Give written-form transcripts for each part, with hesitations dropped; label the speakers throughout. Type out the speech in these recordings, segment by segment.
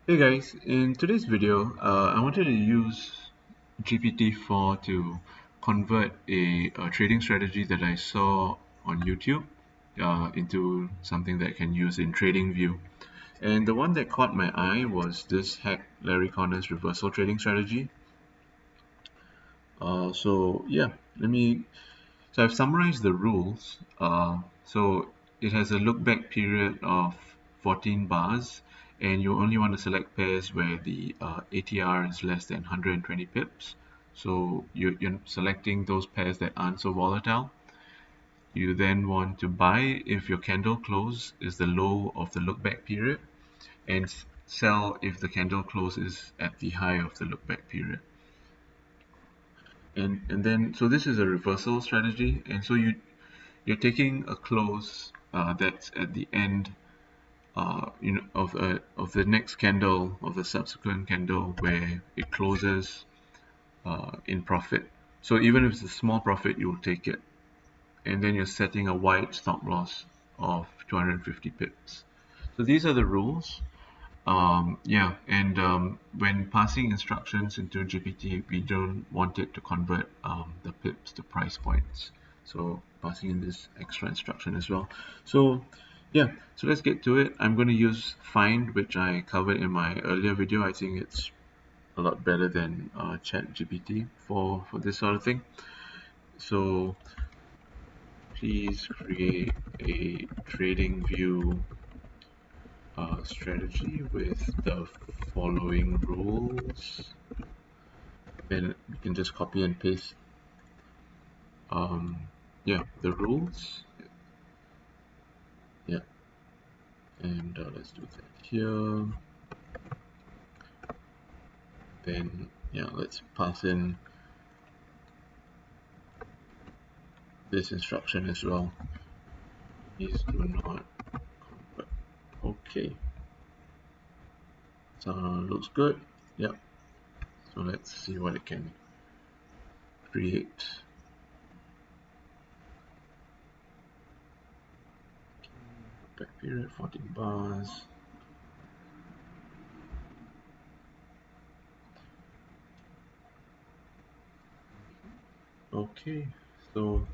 Speaker 1: Hey guys, in today's video, I wanted to use GPT-4 to convert a trading strategy that I saw on YouTube into something that I can use in TradingView. And the one that caught my eye was this hack Larry Connor's reversal trading strategy. So yeah, let me. So I've summarized the rules. So it has a look back period of 14 bars, and you only want to select pairs where the ATR is less than 120 pips. So you're selecting those pairs that aren't so volatile. You then want to buy if your candle close is the low of the look back period, and sell if the candle close is at the high of the look back period. And then so this is a reversal strategy, and so you're taking a close that's at the end of the next candle of the subsequent candle where it closes in profit. So even if it's a small profit, you'll take it, and then you're setting a wide stop loss of 250 pips. So these are the rules. Yeah, and when passing instructions into GPT, we don't want it to convert the pips to price points. So passing in this extra instruction as well. So yeah, so let's get to it. I'm going to use find, which I covered in my earlier video. I think it's a lot better than ChatGPT for this sort of thing. So please create a TradingView strategy with the following rules. Then you can just copy and paste yeah, the rules. Yeah, and let's do that here. Then yeah, let's pass in this instruction as well. Please do not convert. Okay, so looks good. Yep, so let's see what it can create. Back period 14 bars. Okay, so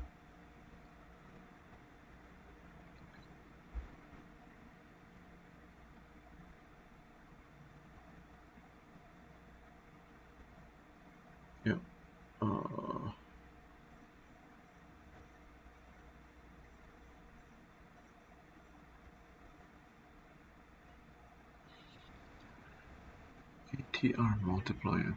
Speaker 1: yeah, ATR multiplier.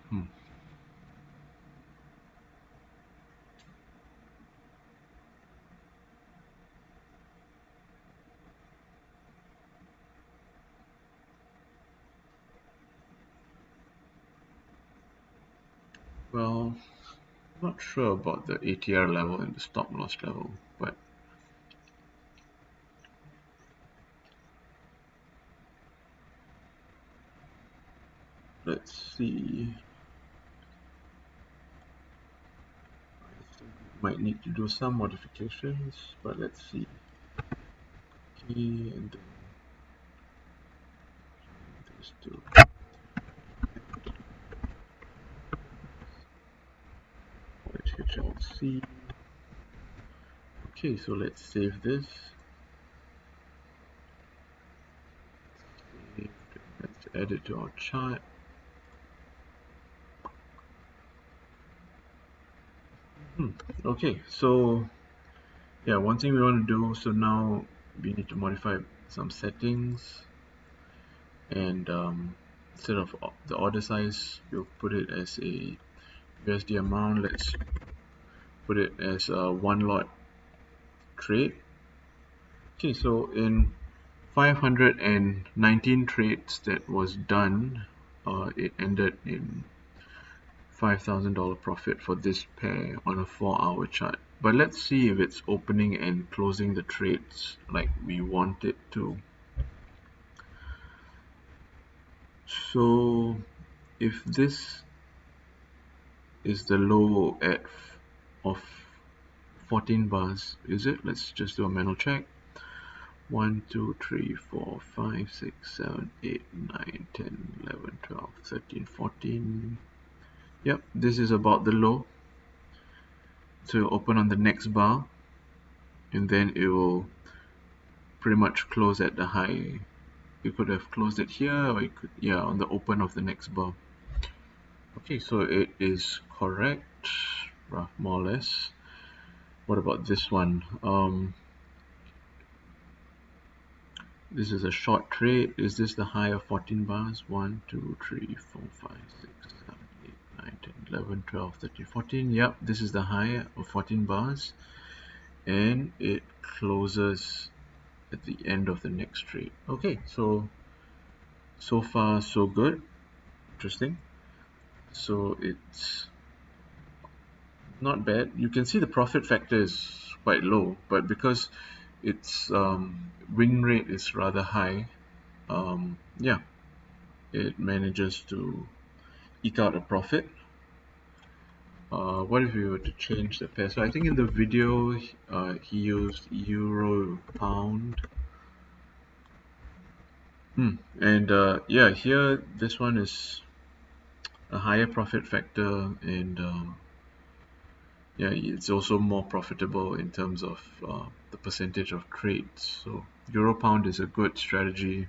Speaker 1: Well, not sure about the ATR level and the stop loss level, but let's see. I think we might need to do some modifications, but let's see. Okay, and then these two. HLC. Okay, so let's save this. Let's add it to our chart. Okay, so yeah, one thing we want to do, so now we need to modify some settings, and instead of the order size, we'll put it as a USD amount. Let's put it as a one lot trade. Okay, so in 519 trades that was done, it ended in $5,000 profit for this pair on a 4-hour chart. But let's see if it's opening and closing the trades like we want it to. So if this is the low of 14 bars, is it? Let's just do a manual check. 1, 2, 3, 4, 5, 6, 7, 8, 9, 10, 12, 13, 14. Yep, this is about the low. So open on the next bar, and then it will pretty much close at the high. You could have closed it here, or you could, yeah, on the open of the next bar. Okay, so it is correct, more or less. What about this one? This is a short trade. Is this the high of 14 bars? 1, 2, 3, 4, 5, 6, 7, 8, 9, 10, 11, 12, 13, 14. Yep, this is the high of 14 bars. And it closes at the end of the next trade. Okay, so far so good. Interesting. So it's not bad. You can see the profit factor is quite low, but because its win rate is rather high, yeah, it manages to eke out a profit. What if we were to change the pair? So I think in the video he used euro pound. And yeah, here this one is a higher profit factor, and yeah, it's also more profitable in terms of the percentage of trades. So euro pound is a good strategy.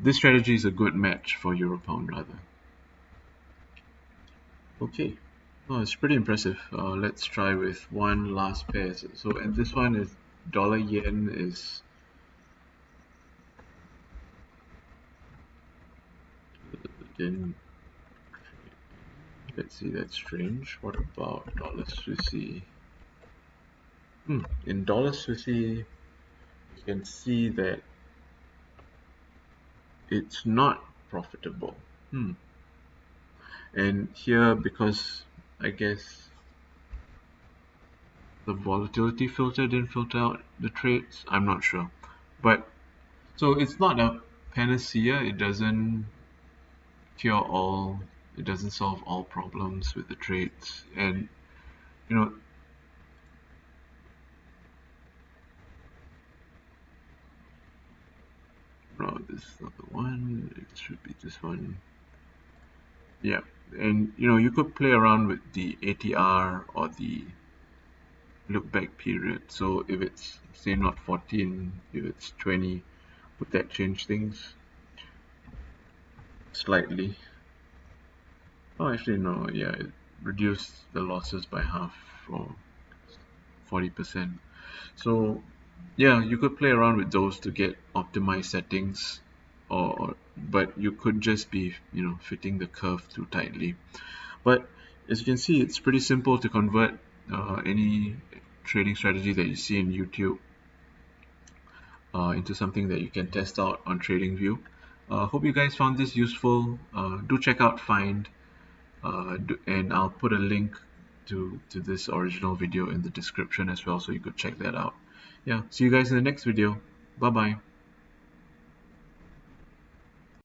Speaker 1: This strategy is a good match for euro pound rather. Okay, oh, it's pretty impressive. Let's try with one last pair. So and this one is dollar yen is then, let's see, that's strange. What about dollar Swissy? In dollar Swissy, you can see that it's not profitable. And here, because I guess the volatility filter didn't filter out the trades, I'm not sure. But so it's not a panacea. It doesn't cure all. It doesn't solve all problems with the trades. And you know, no, this is not the one. It should be this one. Yeah, and you could play around with the ATR or the look back period. So if it's say not 14, if it's 20, would that change things slightly? Oh, actually no. Yeah, it reduced the losses by half, or 40%. So yeah, you could play around with those to get optimized settings, or but you could just be fitting the curve too tightly. But as you can see, it's pretty simple to convert any trading strategy that you see in YouTube into something that you can test out on TradingView. Hope you guys found this useful. Do check out Find, and I'll put a link to this original video in the description as well, so you could check that out. Yeah, see you guys in the next video. Bye bye.